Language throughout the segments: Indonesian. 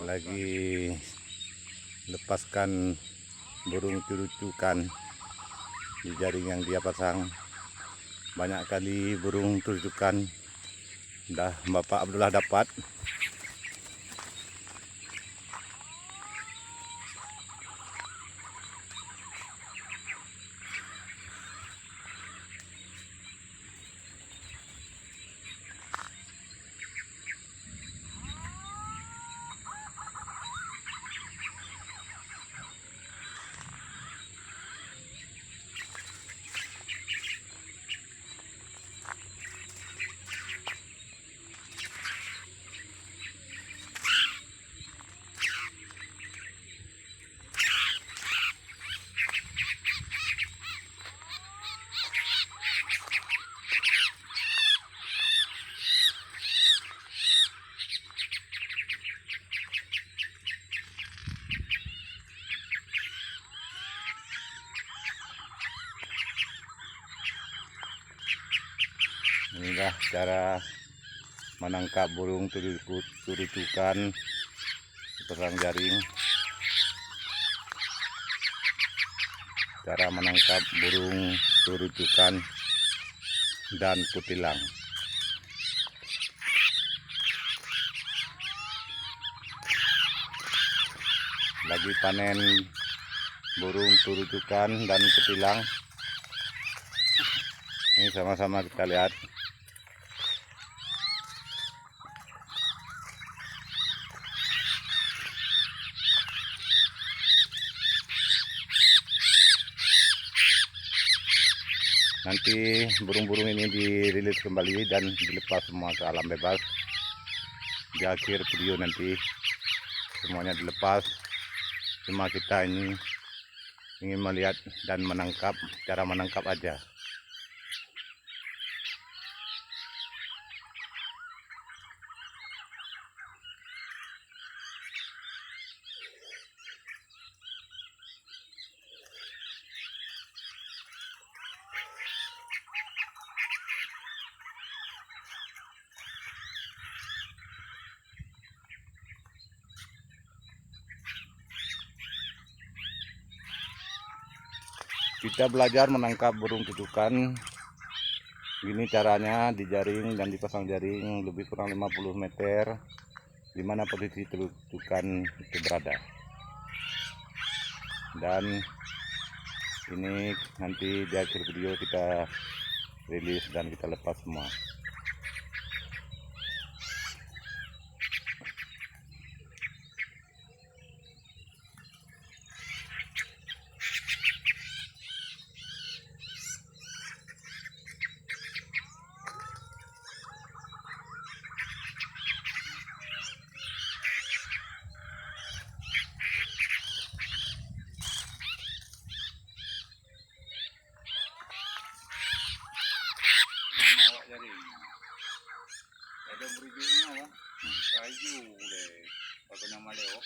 lagi lepaskan burung curucukan di jaring yang dia pasang. Banyak kali burung curucukan dah Bapak Abdullah dapat. Inilah cara menangkap burung curucukan perang jaring. Cara menangkap burung curucukan dan kutilang. Lagi panen burung curucukan dan kutilang. Ini sama-sama kita lihat. Nanti burung-burung ini dirilis kembali dan dilepas semua ke alam bebas. Di akhir video nanti semuanya dilepas. Cuma kita ini ingin melihat dan menangkap, cara menangkap aja. Kita belajar menangkap burung curucukan. Gini caranya, dijaring dan dipasang jaring lebih kurang 50 meter di mana posisi curucukan itu berada. Dan ini nanti di akhir video kita rilis dan kita lepas semua. Ada berjumlah kayu deh, pakai nama Leo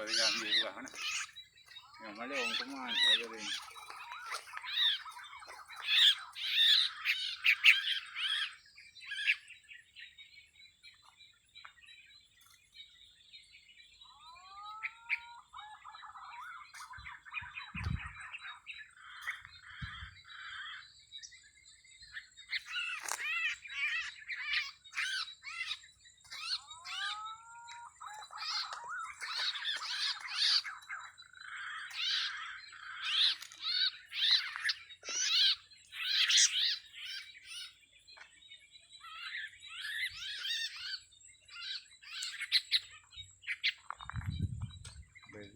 diambil juga kan? Nama Leo teman, ada ini.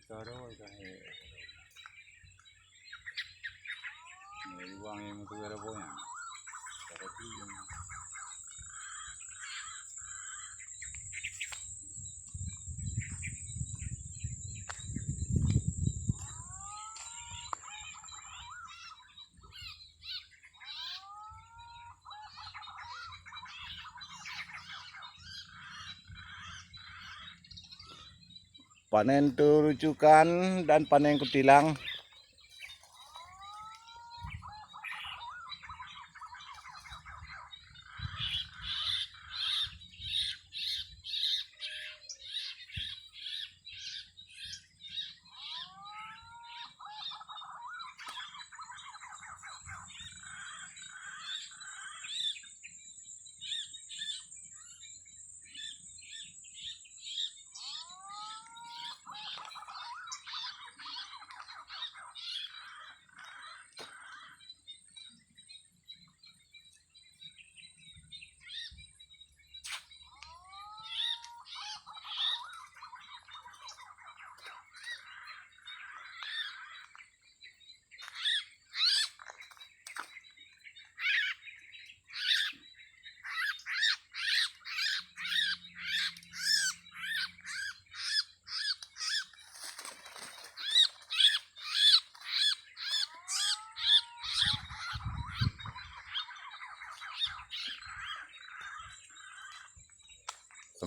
Taruh kayak ini uang yang itu ada punya. Tapi yang panen curucukan dan panen kutilang.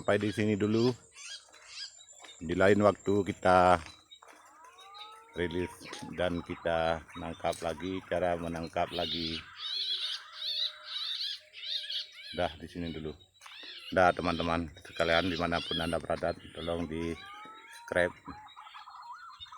sampai di sini dulu. Di lain waktu kita rilis dan kita nangkap lagi, cara menangkap lagi. Dah di sini dulu. Dah teman-teman sekalian, dimanapun Anda berada, tolong di subscribe